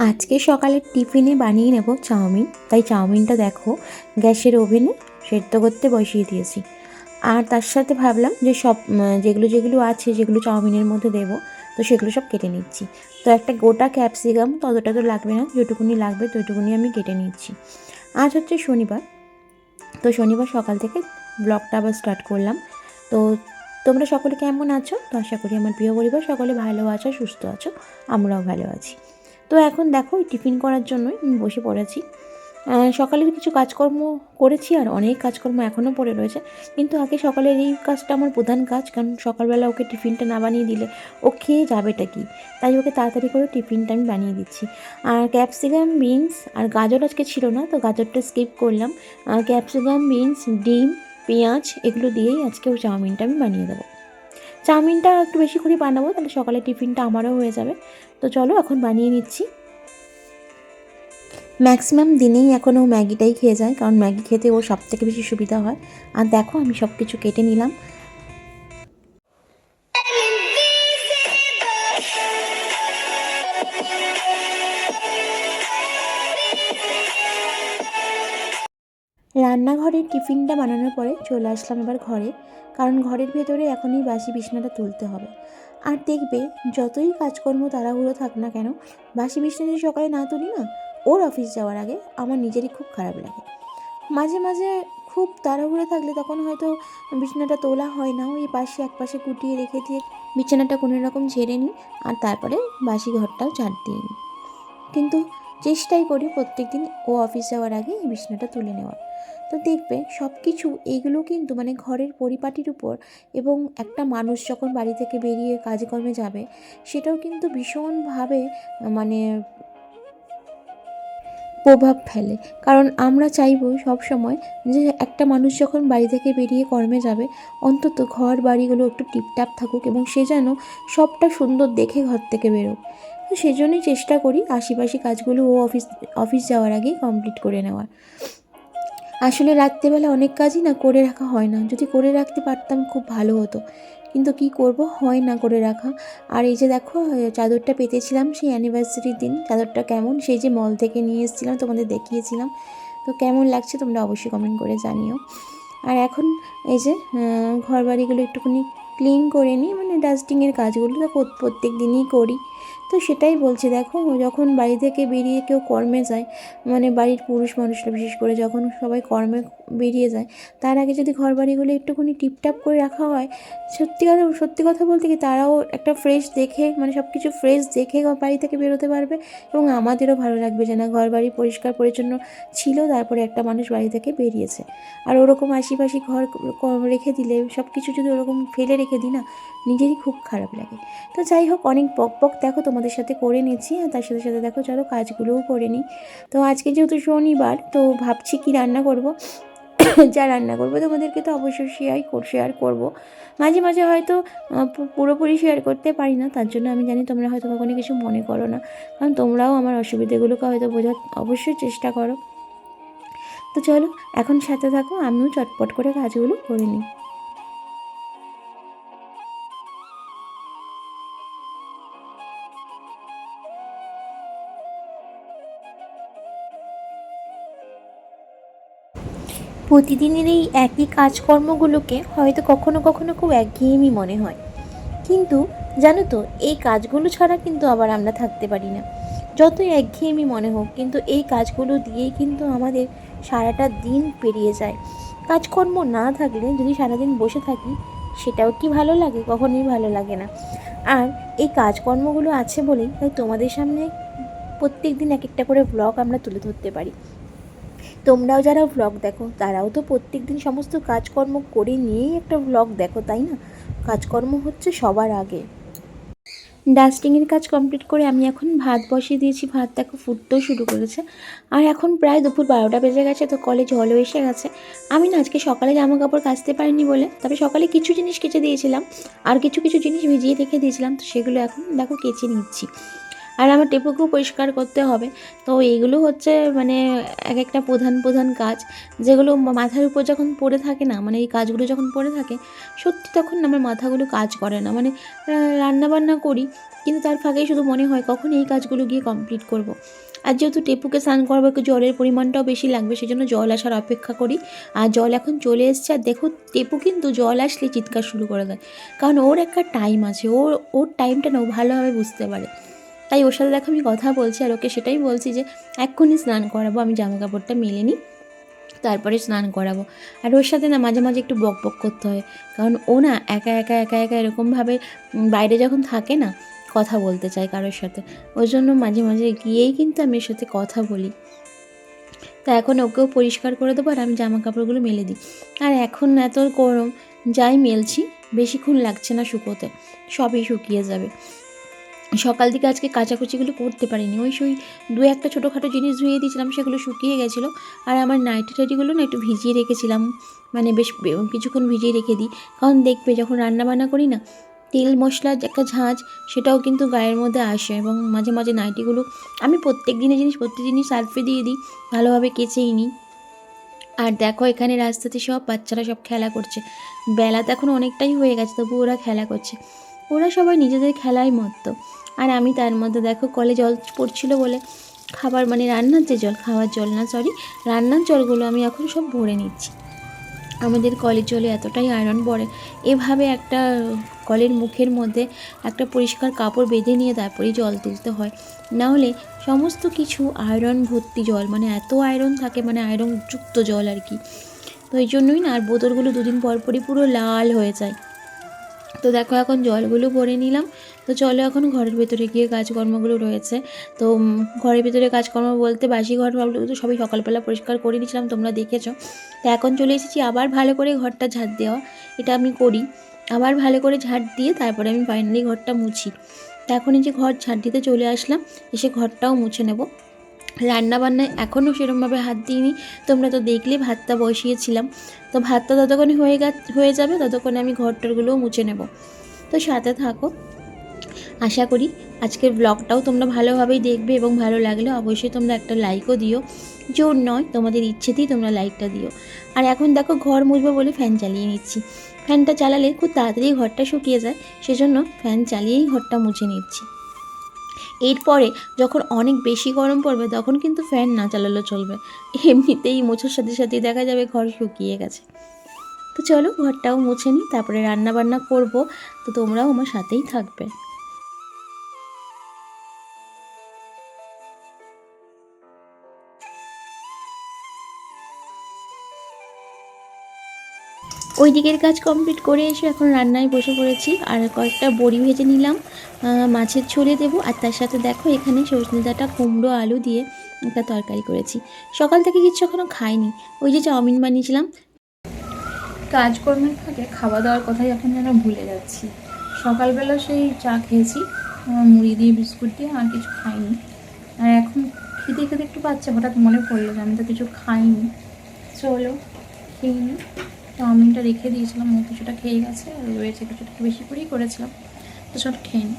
আজকে সকালের টিফিনে বানিয়ে নেব চাউমিন। তাই চাউমিনটা দেখো গ্যাসের ওভেনে সেদ্ধ করতে বসিয়ে দিয়েছি। আর তার সাথে ভাবলাম যে সব যেগুলো যেগুলো আছে যেগুলো চাউমিনের মধ্যে দেবো, তো সেগুলো সব কেটে নিচ্ছি। তো একটা গোটা ক্যাপসিকাম, ততটা তো লাগবে না, যেটুকুনি লাগবে ততটুকুনি আমি কেটে নিচ্ছি। আজ হচ্ছে শনিবার, তো শনিবার সকাল থেকে ব্লগটা আবার স্টার্ট করলাম। তো তোমরা সকলে কেমন আছো? তো আশা করি আমার প্রিয় পরিবার সকলে ভালো আছো, সুস্থ আছো, আমরাও ভালো আছি। তো এখন দেখো টিফিন করার জন্যই আমি বসে পড়েছি। সকালের কিছু কাজকর্ম করেছি আর অনেক কাজকর্ম এখনও পড়ে রয়েছে, কিন্তু আগে সকালের এই কাজটা আমার প্রধান কাজ, কারণ সকালবেলা ওকে টিফিনটা না বানিয়ে দিলে ও খেয়ে যাবেটা কি, তাই ওকে তাড়াতাড়ি করে টিফিনটা আমি বানিয়ে দিচ্ছি। আর ক্যাপসিকাম, বিনস আর গাজর আজকে ছিল না, তো গাজরটা স্কিপ করলাম। ক্যাপসিকাম, বিনস, ডিম, পেঁয়াজ এগুলো দিয়েই আজকে ওই চাউমিনটা আমি বানিয়ে দেবো। চাউমিনটা একটু বেশি করে বানাবো, তাহলে সকালে টিফিনটা আমারও হয়ে যাবে। তো চলো এখন বানিয়ে নিচ্ছি। ম্যাক্সিমাম দিনেই এখন ও ম্যাগিটাই খেয়ে যায়, কারণ ম্যাগি খেতে ওর সবথেকে বেশি সুবিধা হয়। আর দেখো আমি সব কিছু কেটে নিলাম। রান্নাঘরের টিফিনটা বানানোর পরে চলে আসলাম এবার ঘরে, কারণ ঘরের ভেতরে এখনই বাসি বিছানাটা তুলতে হবে। আর দেখবে যতই কাজকর্ম তাড়াহুড়ো থাক না কেন, বাসি বিছানা যদি সকালে না তুলি না, ওর অফিস যাওয়ার আগে আমার নিজেরই খুব খারাপ লাগে। মাঝে মাঝে খুব তাড়াহুড়ো থাকলে তখন হয়তো বিছানাটা তোলা হয় না, ওই পাশে একপাশে গুটিয়ে রেখে দিয়ে বিছানাটা কোনো রকম ঝেড়ে নিই, আর তারপরে বাসি ঘরটাও ঝাড় দিয়ে নিই। কিন্তু চেষ্টাই করি প্রত্যেক দিন ও অফিস যাওয়ার আগে এই বিছানাটা তুলে নেওয়ার। তো দেখবে সব কিছু এইগুলো কিন্তু মানে ঘরের পরিপাটির উপর, এবং একটা মানুষ যখন বাড়ি থেকে বেরিয়ে কাজকর্মে যাবে সেটাও কিন্তু ভীষণভাবে মানে প্রভাব ফেলে। কারণ আমরা চাইবো সবসময় যে একটা মানুষ যখন বাড়ি থেকে বেরিয়ে কর্মে যাবে, অন্তত ঘর বাড়িগুলো একটু টিপটাপ থাকুক এবং সে যেন সবটা সুন্দর দেখে ঘর থেকে বেরোক। তো সেজন্যই চেষ্টা করি আশিপাশি কাজগুলো ও অফিস যাওয়ার আগেই কমপ্লিট করে নেওয়ার। আসলে রাত্রেবেলা অনেক কাজই না করে রাখা হয় না, যদি করে রাখতে পারতাম খুব ভালো হতো, কিন্তু কি করব, হয় না করে রাখা। আর এই যে দেখো চাদরটা পেতেছিলাম সেই অ্যানিভার্সারির দিন, চাদরটা কেমন, সেই যে মল থেকে নিয়ে এসেছিলাম তোমাদের দেখিয়েছিলাম, তো কেমন লাগছে তোমরা অবশ্যই কমেন্ট করে জানিও। আর এখন এই যে ঘর বাড়িগুলো একটুখানি ক্লিন করে নিই, মানে ডাস্টিংয়ের কাজগুলো তো প্রত্যেক দিনই করি। তো সেটাই বলছি, দেখো যখন বাড়ি থেকে বেরিয়ে কেউ কর্মে যায়, মানে বাড়ির পুরুষ মানুষরা বিশেষ করে যখন সবাই কর্মে বেরিয়ে যায়, তার আগে যদি ঘর বাড়িগুলো একটুখানি টিপটাপ করে রাখা হয়, সত্যি কথা বলতে কি তারাও একটা ফ্রেশ দেখে, মানে সব কিছু ফ্রেশ দেখে বাড়ি থেকে বেরোতে পারবে, এবং আমাদেরও ভালো লাগবে যে না ঘর বাড়ি পরিষ্কার পরিচ্ছন্ন ছিল, তারপরে একটা মানুষ বাড়ি থেকে বেরিয়েছে। আর ওরকম আশিপাশি ঘর রেখে দিলে, সব কিছু যদি ওরকম ফেলে রেখে দিই না, নিজেরই খুব খারাপ লাগে। তো যাই হোক, অনেক বক দেখো তোমাদের সাথে করে নিয়েছি, আর তার সাথে সাথে দেখো চলো কাজগুলোও করে নিই। তো আজকে যেহেতু শনিবার, তো ভাবছি কি রান্না করব। যা রান্না করবো তোমাদেরকে তো অবশ্যই শেয়ার করবো। মাঝে মাঝে হয়তো পুরোপুরি শেয়ার করতে পারি না, তার জন্য আমি জানি তোমরা হয়তো কখনো কিছু মনে করো না, কারণ তোমরাও আমার অসুবিধাগুলোকে হয়তো বোঝার অবশ্যই চেষ্টা করো। তো চলো এখন সাথে থাকো, আমিও চটপট করে কাজগুলো করে নিই। প্রতিদিনের এই একই কাজকর্মগুলোকে হয়তো কখনো কখনো খুব একঘেয়েমি মনে হয়, কিন্তু জানো তো এই কাজগুলো ছাড়া কিন্তু আবার আমরা থাকতে পারি না। যতই একঘেয়েমি মনে হোক, কিন্তু এই কাজগুলো দিয়েই কিন্তু আমাদের সারাটা দিন পেরিয়ে যায়। কাজকর্ম না থাকলে যদি সারাদিন বসে থাকি, সেটাও কি ভালো লাগে? কখনোই ভালো লাগে না। আর এই কাজকর্মগুলো আছে বলেই তাই তোমাদের সামনে প্রত্যেক দিন এক একটা করে ব্লগ আমরা তুলে ধরতে পারি। তোমরাও যারা ভ্লগ দেখো তারাও তো প্রত্যেক দিন সমস্ত কাজকর্ম করে নিয়েই একটা ভ্লগ দেখো, তাই না? কাজকর্ম হচ্ছে সবার আগে। ডাস্টিংয়ের কাজ কমপ্লিট করে আমি এখন ভাত বসিয়ে দিয়েছি, ভাত দেখো ফুটতেও শুরু করেছে। আর এখন প্রায় দুপুর 12টা বেজে গেছে, তো কলে জলও এসে গেছে। আমি না আজকে সকালে জামা কাপড় কাচতে পারিনি বলে, তবে সকালে কিছু জিনিস কেচে দিয়েছিলাম, আর কিছু কিছু জিনিস ভিজিয়ে রেখে দিয়েছিলাম, তো সেগুলো এখন দেখো কেচে নিচ্ছি। আর আমার টেপুকেও পরিষ্কার করতে হবে। তো এইগুলো হচ্ছে মানে এক একটা প্রধান প্রধান কাজ, যেগুলো মাথার উপর যখন পড়ে থাকে না, মানে এই কাজগুলো যখন পড়ে থাকে সত্যি তখন আমার মাথাগুলো কাজ করে না। মানে রান্নাবান্না করি কিন্তু তার ফাঁকেই শুধু মনে হয় কখন এই কাজগুলো গিয়ে কমপ্লিট করব। আর যেহেতু টেপুকে স্নান করবো, একটু জলের পরিমাণটাও বেশি লাগবে, সেজন্য জল আসার অপেক্ষা করি। আর জল এখন চলে এসছে। আর দেখো টেপু কিন্তু জল আসলে চিৎকার শুরু করে দেয়, কারণ ওর একটা টাইম আছে, ওর টাইমটা না ও ভালোভাবে বুঝতে পারে। তাই ওর সাথে দেখো আমি কথা বলছি আর ওকে সেটাই বলছি যে এক্ষুনি স্নান করাবো, আমি জামা কাপড়টা মেলে নিই তারপরে স্নান করাবো। আর ওর সাথে না মাঝে মাঝে একটু বক বক করতে হয়, কারণ ও না একা একা একা একা এরকমভাবে বাইরে যখন থাকে না কথা বলতে চায় কারোর সাথে, ওই জন্য মাঝে মাঝে গিয়েই কিন্তু আমি এর সাথে কথা বলি। তা এখন ওকেও পরিষ্কার করে দেবো আর আমি জামা কাপড়গুলো মেলে দিই। আর এখন এত গরম, যাই মেলছি বেশিক্ষণ লাগছে না শুকোতে, সবই শুকিয়ে যাবে। সকাল থেকে আজকে কাচাকুচিগুলো করতে পারিনি, ওই দু একটা ছোটোখাটো জিনিস ধুয়ে দিয়েছিলাম, সেগুলো শুকিয়ে গেছিলো। আর আমার নাইটি টাইটিগুলো না একটু ভিজিয়ে রেখেছিলাম, মানে বেশ কিছুক্ষণ ভিজিয়ে রেখে দিই, কারণ দেখবে যখন রান্নাবান্না করি না তেল মশলার যে একটা ঝাঁঝ সেটাও কিন্তু গায়ের মধ্যে আসে। এবং মাঝে মাঝে নাইটিগুলো আমি প্রত্যেক জিনিস সার্ফে দিয়ে দিই, ভালোভাবে কেচেই নিই। আর দেখো এখানে রাস্তাতে সব বাচ্চারা সব খেলা করছে, বেলা তো এখন অনেকটাই হয়ে গেছে, তবু ওরা খেলা করছে, ওরা সবাই নিজেদের খেলায় মত্ত। আর আমি তার মধ্যে দেখো কলে জল পড়ছিল বলে খাবার মানে রান্নার যে জল, খাওয়ার জল না সরি, রান্নার জলগুলো আমি এখন সব ভরে নিচ্ছি। আমাদের কলের জলে এতটাই আয়রন পড়ে, এভাবে একটা কলের মুখের মধ্যে একটা পরিষ্কার কাপড় বেঁধে নিয়ে তারপরেই জল তুলতে হয়, নাহলে সমস্ত কিছু আয়রন ভর্তি জল, মানে এত আয়রন থাকে, মানে আয়রন যুক্ত জল আর কি। তো এই জন্যই না, আর বোতলগুলো দুদিন পর পরই পুরো লাল হয়ে যায়। তো দেখো এখন জলগুলো ভরে নিলাম। তো চলো এখন ঘরের ভেতরে গিয়ে কাজকর্মগুলো রয়েছে। তো ঘরের ভেতরে কাজকর্ম বলতে বাসি ঘর তো সবই সকালবেলা পরিষ্কার করে নিয়েছিলাম, তোমরা দেখেছো। তো এখন চলে এসেছি আবার ভালো করে ঘরটা ঝাড় দেওয়া, এটা আমি করি। আবার ভালো করে ঝাড় দিয়ে তারপরে আমি ফাইনালি ঘরটা মুছি। তো এখন এই যে ঘর ঝাড় দিতে চলে আসলাম, এসে ঘরটাও মুছে নেব। রান্নাবান্নায় এখনও সেরকমভাবে হাত দিইনি, তোমরা তো দেখলে ভাতটা বসিয়েছিলাম। তো ভাতটা ততক্ষণে হয়ে যাবে, ততক্ষণে আমি ঘরটারগুলোও মুছে নেব। তো সাথে থাকো, আশা করি আজকের ব্লগটাও তোমরা ভালোভাবেই দেখবে এবং ভালো লাগলে অবশ্যই তোমরা একটা লাইকও দিও, জোর নয় তোমাদের ইচ্ছেতেই তোমরা লাইকটা দিও। আর এখন দেখো ঘর মুছবো বলে ফ্যান চালিয়ে নিচ্ছি, ফ্যানটা চালালে খুব তাড়াতাড়ি ঘরটা শুকিয়ে যায়, সেজন্য ফ্যান চালিয়েই ঘরটা মুছে নিচ্ছি। এরপরে যখন অনেক বেশি গরম পড়বে তখন কিন্তু ফ্যান না চালালেও চলবে, এমনিতেই মোছার সাথে সাথে দেখা যাবে ঘর শুকিয়ে গেছে। তো চলো ঘরটাও মুছে নিই, তারপরে রান্না বান্না করব। তো তোমরাও আমার সাথেই থাকবে। ওই দিকের কাজ কমপ্লিট করে এসে এখন রান্নায় বসে পড়েছি। আর কয়েকটা বড়ি ভেজে নিলাম, মাছের ঝোলে দেবো। আর তার সাথে দেখো এখানে সজনে ডাঁটা কুমড়ো আলু দিয়ে একটা তরকারি করেছি। সকাল থেকে কিছু এখনও খাইনি, ওই যে চাউমিন বানিয়েছিলাম। কাজকর্মের ফাঁকে খাওয়া দাওয়ার কথাই এখন যেন ভুলে যাচ্ছি। সকালবেলা সেই চা খেয়েছি মুড়ি দিয়ে বিস্কুট দিয়ে, আর কিছু খাইনি। আর এখন খেতে খেতে একটু পাচ্ছে, হঠাৎ মনে পড়লো যে আমি তো কিছু খাইনি। চলো খেয়ে নিই। চাউমিনটা রেখে দিয়েছিলাম, ও কিছুটা খেয়ে গেছে, আর রয়েছে কিছুটা বেশি করেই করেছিলাম, তো চলো খেয়ে নিই।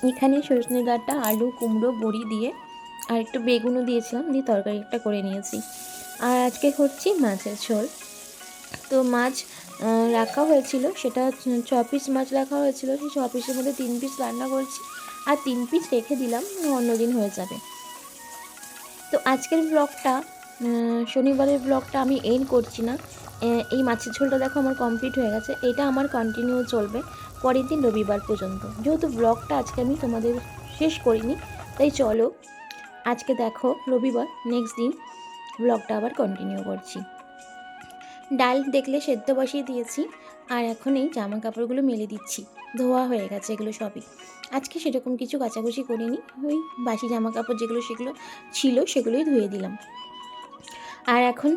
এখানে সজনে ডাঁটা আলু কুমড়ো বড়ি দিয়ে আর একটু বেগুনও দিয়েছিলাম, দিয়ে তরকারি একটা করে নিয়েছি। আর আজকে করছি মাছের ঝোল। তো মাছ রাখা হয়েছিল, সেটা 6 পিস মাছ রাখা হয়েছিল, সেই 6 পিসের মধ্যে 3 পিস রান্না করছি আর 3 পিস রেখে দিলাম, অন্যদিন হয়ে যাবে। তো আজকের ব্লগটা, শনিবারের ব্লগটা আমি এন্ড করছি না। এই মাছের ঝোলটা দেখো আমার কমপ্লিট হয়ে গেছে, এটা আমার কন্টিনিউ চলবে পরের দিন রবিবার পর্যন্ত। যেহেতু ব্লগটা আজকে আমি তোমাদের শেষ করিনি, তাই চলো আজকে দেখো রবিবার, নেক্সট দিন ব্লগটা আবার কন্টিনিউ করছি। ডাল দেখলে সেদ্ধ বসিয়ে দিয়েছি, আর এখন এই জামা কাপড়গুলো মেলে দিচ্ছি, ধোয়া হয়ে গেছে এগুলো সবই। আজকে সেরকম কিছু কাচাকুচি করিনি, ওই বাসি জামা কাপড় যেগুলো সেগুলো ছিল সেগুলোই ধুয়ে দিলাম। আর এখন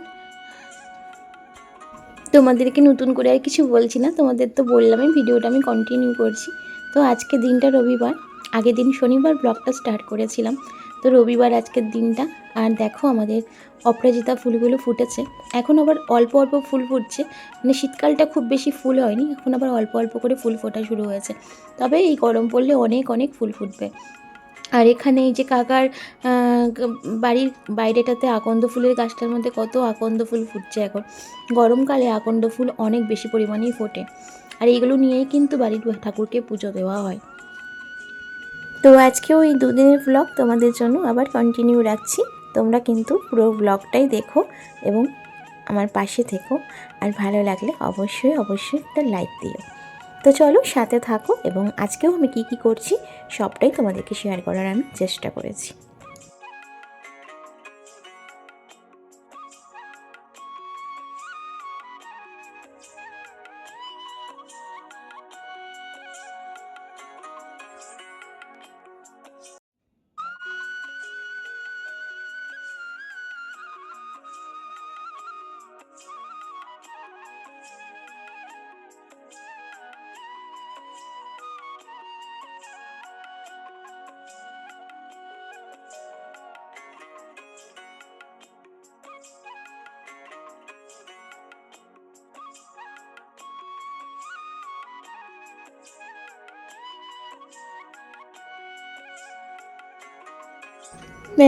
তোমাদেরকে নতুন করে আর কিছু বলছি না, তোমাদের তো বললামই ভিডিওটা আমি কন্টিনিউ করছি। তো আজকে দিনটা রবিবার, আগের দিন শনিবার ব্লগটা স্টার্ট করেছিলাম, তো রবিবার আজকের দিনটা। আর দেখো আমাদের অপরাজিতা ফুলগুলো ফুটেছে, এখন আবার অল্প অল্প ফুল ফুটছে, মানে শীতকালটা খুব বেশি ফুল হয়নি, এখন আবার অল্প অল্প করে ফুল ফোটা শুরু হয়েছে। তবে এই গরম পড়লে অনেক অনেক ফুল ফুটবে। আর এখানে এই যে কাকার বাড়ির বাইরেটাতে আকন্দ ফুলের গাছটার মধ্যে কত আকন্দ ফুল ফুটছে এখন। গরমকালে আকন্দ ফুল অনেক বেশি পরিমাণেই ফোটে, আর এইগুলো নিয়েই কিন্তু বাড়ির ঠাকুরকে পুজো দেওয়া হয়। তো আজকেও এই দুদিনের ব্লগ তোমাদের জন্য আবার কন্টিনিউ রাখছি। তোমরা কিন্তু পুরো ব্লগটাই দেখো এবং আমার পাশে থেকো, আর ভালো লাগলে অবশ্যই অবশ্যই একটা লাইক দিও। তো চলো সাথে থাকো, এবং আজকেও আমি কি করছি সবটাই তোমাদেরকে শেয়ার করার আমি চেষ্টা করেছি।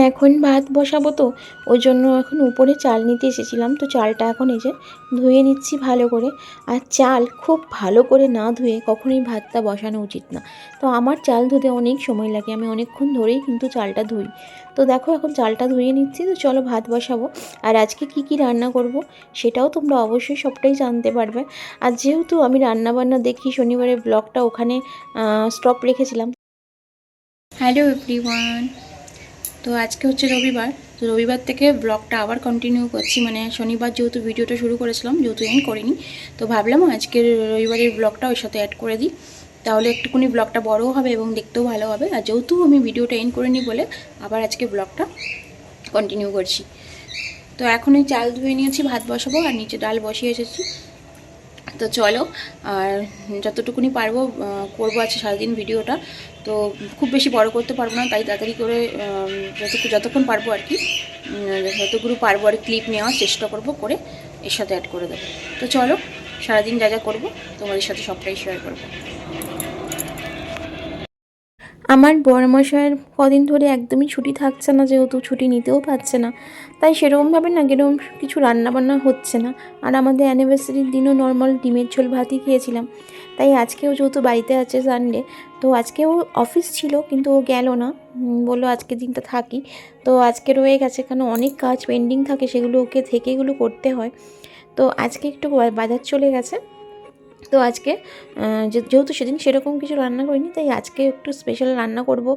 এখন ভাত বসাবো, তো ওই জন্য এখন উপরে চাল নিতে এসেছিলাম। তো চালটা এখন এই যে ধুয়ে নিচ্ছি ভালো করে। আর চাল খুব ভালো করে না ধুয়ে কখনোই ভাতটা বসানো উচিত না। তো আমার চাল ধুতে অনেক সময় লাগে, আমি অনেকক্ষণ ধরেই কিন্তু চালটা ধুই। তো দেখো এখন চালটা ধুয়ে নিচ্ছি, তো চলো ভাত বসাবো। আর আজকে কি রান্না করব সেটাও তোমরা অবশ্যই সবটাই জানতে পারবে। আর যেহেতু আমি রান্নাবান্না দেখি, শনিবারের ব্লগটা ওখানে স্টপ রেখেছিলাম। হ্যালো এভরিওয়ান, তো আজকে হচ্ছে রবিবার। তো রবিবার থেকে ব্লগটা আবার কন্টিনিউ করছি, মানে শনিবার যেহেতু ভিডিওটা শুরু করেছিলাম, যেহেতু এন্ড করিনি, তো ভাবলাম আজকের রবিবারের ব্লগটা ওর সাথে অ্যাড করে দিই, তাহলে একটুখানি ব্লগটা বড়ও হবে এবং দেখতেও ভালো হবে। আর যেহেতু আমি ভিডিওটা এন্ড করিনি বলে আবার আজকে ব্লগটা কন্টিনিউ করছি। তো এখন এই চাল ধুয়ে নিয়েছি, ভাত বসাবো, আর নিচে ডাল বসিয়ে এসেছি। তো চলো, আর যতটুকুনি পারবো করবো আছে সারাদিন ভিডিওটা। তো খুব বেশি বড় করতে পারবো না, তাই তাড়াতাড়ি করে যতক্ষণ পারবো আর কি, যতগুলো পারবো আর ক্লিপ নেওয়ার চেষ্টা করব, করে এর সাথে অ্যাড করে দেবো। তো চলো, সারাদিন যা যা করবো তোমাদের সাথে সবটাই শেয়ার করবো। আমার বড়মশাইয়ের কদিন ধরে একদমই ছুটি থাকছে না, যেহেতু ছুটি নিতেও পারছে না, তাই সেরকমভাবে না এরকম কিছু রান্নাবান্না হচ্ছে না। আর আমাদের অ্যানিভার্সারির দিনও নর্মাল ডিমের ঝোল ভাতই খেয়েছিলাম। তাই আজকেও যেহেতু বাড়িতে আছে সানডে, তো আজকেও অফিস ছিল কিন্তু ও গেল না, বললো আজকের দিনটা থাকি। তো আজকে রয়ে গেছে, কারণ অনেক কাজ পেন্ডিং থাকে, সেগুলো ওকে থেকে এগুলো করতে হয়। তো আজকে একটু বাজার চলে গেছে। তো আজকে যেহেতু সেদিন সেরকম কিছু রান্না করিনি, তাই আজকে একটু স্পেশাল রান্না করব।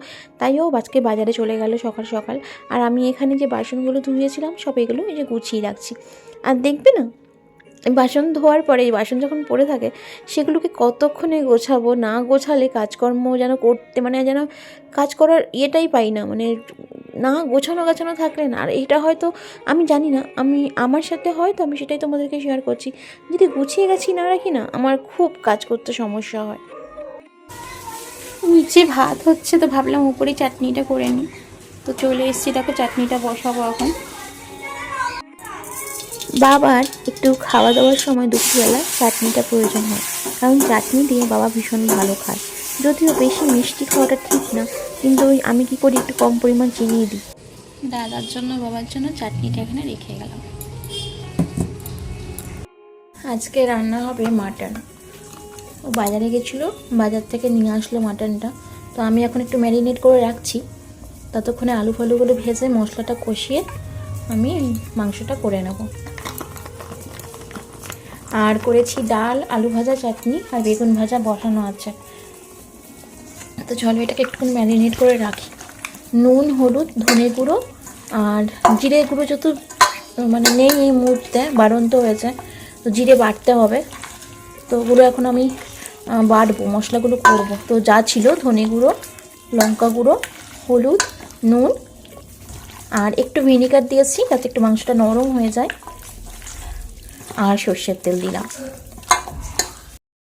তাইও আজকে বাজারে চলে গেল সকাল সকাল। আর আমি এখানে যে বাসনগুলো ধুয়েছিলাম সব এগুলো এই যে গুছিয়ে রাখছি। আর দেখবে না, বাসন ধোয়ার পরে এই বাসন যখন পড়ে থাকে সেগুলোকে কতক্ষণে গোছাবো, না গোছালে কাজকর্ম যেন করতে মানে যেন কাজ করার ইয়েটাই পাই না, মানে না গোছানো থাকলে না। আর এটা হয়তো আমি জানি না, আমার সাথে হয়তো আমি সেটাই তোমাদেরকে শেয়ার করছি, যদি গুছিয়ে গেছি না রাখি না, আমার খুব কাজ করতে সমস্যা হয়। নিচে ভাত হচ্ছে, তো ভাবলাম উপরে চাটনিটা করে নিই। তো চলে এসেছি, দেখো চাটনিটা বসাবো এখন। বাবার একটু খাওয়া দাওয়ার সময় দুপুরবেলা চাটনিটা প্রয়োজন হয়, কারণ চাটনি দিয়ে বাবা ভীষণ ভালো খায়। যদিও বেশি মিষ্টি খাওয়াটা ঠিক না, কিন্তু আমি কি করি, একটু কম পরিমাণ চিনি দিই। দাদার জন্য বাবার জন্য চাটনিটা এখানে রেখে গেলাম। আজকে রান্না হবে মাটন। ও বাজারে গেছিলো, বাজার থেকে নিয়ে আসলো মাটনটা। তো আমি এখন একটু ম্যারিনেট করে রাখছি, ততক্ষণে আলু ফালুগুলো ভেজে মশলাটা কষিয়ে আমি মাংসটা করে নেব। আর করেছি ডাল, আলু ভাজা, চাটনি আর বেগুন ভাজা বসানো আছে। তো চলো এটাকে একটুখানি ম্যারিনেট করে রাখি। নুন, হলুদ, ধনে গুঁড়ো আর জিরে গুঁড়ো যত মানে নেই এই মুহূর্তে, বাড়ন্ত হয়েছে, তো জিরে বাটতে হবে। তো ওগুলো এখন আমি বাটবো, মশলাগুলো করব। তো যা ছিল ধনে গুঁড়ো, লঙ্কা গুঁড়ো, হলুদ, নুন আর একটু ভিনিগার দিয়েছি যাতে একটু মাংসটা নরম হয়ে যায়, আর সর্ষের তেল দিলাম।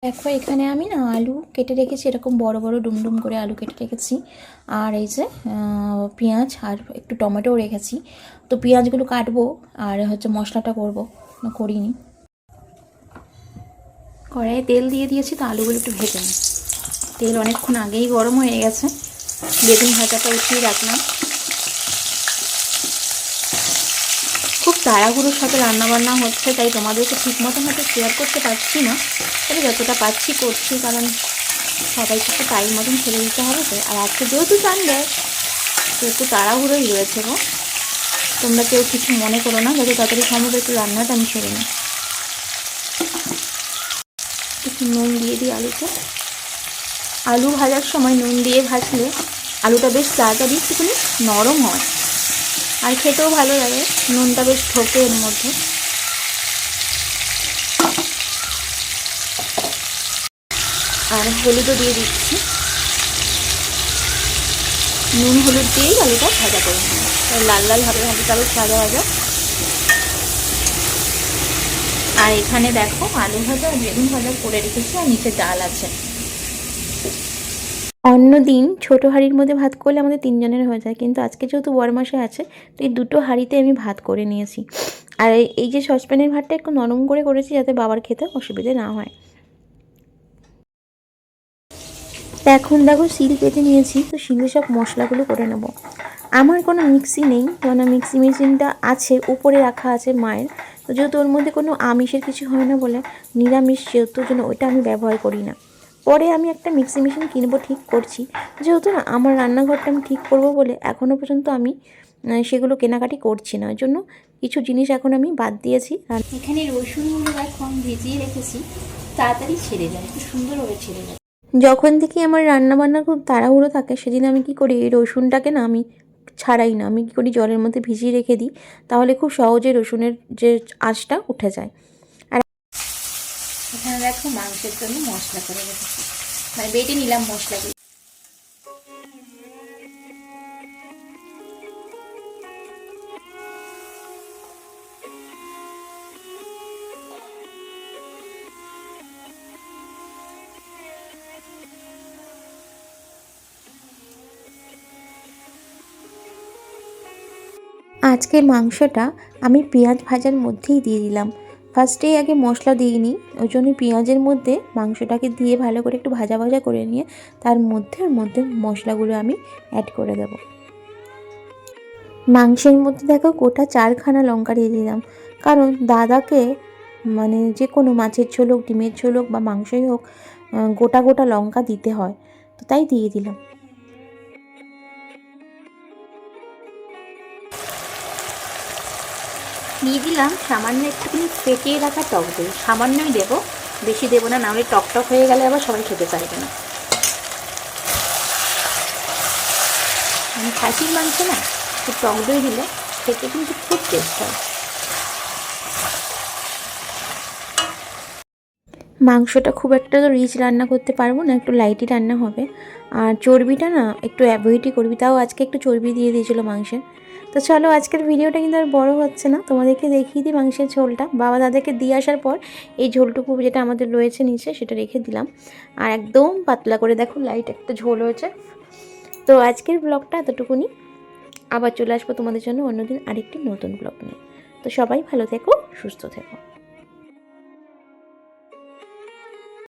দেখো এখানে আমি না আলু কেটে রেখেছি, এরকম বড় বড় ডুমডুম করে আলু কেটে রেখেছি। আর এই যে পেঁয়াজ আর একটু টমেটোও রেখেছি। তো পেঁয়াজগুলো কাটবো আর হচ্ছে মশলাটা করবো, না করিনি। কড়াইয়ে তেল দিয়ে দিয়েছি, তো আলুগুলো একটু ভেজে নিই। তেল অনেকক্ষণ আগেই গরম হয়ে গেছে, বেগুন ভাজাটা উঠিয়ে রাখলাম। খুব তাড়াহুড়োর সাথে রান্নাবান্না হচ্ছে, তাই তোমাদেরকে ঠিক মতন হয়তো শেয়ার করতে পারছি না, তবে যতটা পারছি করছি, কারণ সবাইকে একটু টাইম মতন ছেড়ে দিতে হবে তো। আর আজকে যেহেতু সানডে, তো একটু তাড়াহুড়োই রয়েছে গো। তোমরা কেউ কিছু মনে করো না, যত তাড়াতাড়ি সম্ভব একটু রান্নাটা আমি ছেড়ে নিই। একটু নুন দিয়ে দিই আলুতে। আলু ভাজার সময় নুন দিয়ে ভাজলে আলুটা বেশ তাড়াতাড়ি একটুখানি নরম হয়, আর খেতেও ভালো লাগে, নুনটা বেশ ঢোকে এর মধ্যে। আর হলুদও দিয়ে দিচ্ছি, নুন হলুদ দিয়েই আলুটা ভাজা করে নেব, লাল লাল হবে আলুটা বেশ ভাজা ভাজা। আর এখানে দেখো আলু ভাজা আর বেগুন ভাজা করে রেখেছি, আর নিচে ডাল আছে। অন্যদিন ছোট হাঁড়ির মধ্যে ভাত করলে আমাদের 3 জনের হয়ে যায়, কিন্তু আজকে যেহেতু বড়মাসে আছে, তো এই 2টো হাঁড়িতে আমি ভাত করে নিয়েছি। আর এই যে সসপ্যানের ভাতটা একটু নরম করে করেছি, যাতে বাবার খেতে অসুবিধে না হয়। তো এখন দেখো শিল পেতে নিয়েছি, তো শিলে সব মশলাগুলো করে নেব। আমার কোনো মিক্সি নেই, কেননা মিক্সি মেশিনটা আছে উপরে রাখা আছে মায়ের, তো যেহেতু ওর মধ্যে কোনো আমিষের কিছু হয় না বলে, নিরামিষ যেহেতু, জন্য ওইটা আমি ব্যবহার করি না। পরে আমি একটা মিক্সি মেশিন কিনবো ঠিক করছি, যেহেতু না আমার রান্নাঘরটা আমি ঠিক করব বলে এখনও পর্যন্ত আমি সেগুলো কেনাকাটি করছি না, ওই জন্য কিছু জিনিস এখন আমি বাদ দিয়েছি। আর এখানে রসুনগুলো এখন ভিজিয়ে রেখেছি, তাড়াতাড়ি ছেড়ে যায়, খুব সুন্দরভাবে ছেড়ে যায়। যখন থেকে আমার রান্নাবান্না খুব তাড়াহুড়ো থাকে, সেদিন আমি কি করি, এই রসুনটাকে না আমি ছাড়াই না, আমি কী করি জলের মধ্যে ভিজিয়ে রেখে দিই, তাহলে খুব সহজে রসুনের যে আঁশটা উঠে যায়। আর এখানে দেখো মাংসের জন্য মশলা করে রেখেছি, মানে বেটে নিলাম মশলাগুলো। আজকে মাংসটা আমি পেঁয়াজ ভাজার মধ্যেই দিয়ে দিলাম, ফার্স্টেই আগে মশলা দিইনি, ওই জন্য পেঁয়াজের মধ্যে মাংসটাকে দিয়ে ভালো করে একটু ভাজা ভাজা করে নিয়ে তার মধ্যে মশলাগুলো আমি অ্যাড করে দেব। মাংসের মধ্যে দেখো গোটা 4খানা লঙ্কা দিয়ে দিলাম, কারণ দাদাকে মানে যে কোনো মাছের ঝোল হোক, ডিমের ঝোল হোক বা মাংসই হোক, গোটা গোটা লঙ্কা দিতে হয়, তো তাই দিয়ে দিলাম। দিয়ে দিলাম সামান্য একটুখানি ফেটিয়ে রাখা টক দই, সামান্যই দেবো, বেশি দেবো না, নাহলে টক টক হয়ে গেলে আবার সবাই খেতে চাইবে না। খাসির মাংস না একটু টক দই দিলে খেতে কিন্তু খুব টেস্ট হয়। মাংসটা খুব একটা তো রিচ রান্না করতে পারবো না, একটু লাইটই রান্না হবে। আর চর্বিটা না একটু অ্যাভয়েডই করবি, তাও আজকে একটু চর্বি দিয়ে দিয়েছিলো মাংসে। তো চলো আজকের ভিডিওটা কিন্তু আর বড় হচ্ছে না, তোমাদেরকে দেখিয়ে দিই মাংসের ঝোলটা। বাবা দাদাকে দিয়ে আসার পর এই ঝোলটুকু যেটা আমাদের রয়েছে নিচে, সেটা রেখে দিলাম। আর একদম পাতলা করে দেখো লাইট একটা ঝোল হয়েছে। তো আজকের ব্লগটা এতটুকুনি, আবার চলে আসবো তোমাদের জন্য অন্যদিন আরেকটি নতুন ব্লগ নিয়ে। তো সবাই ভালো থেকো, সুস্থ থেকো।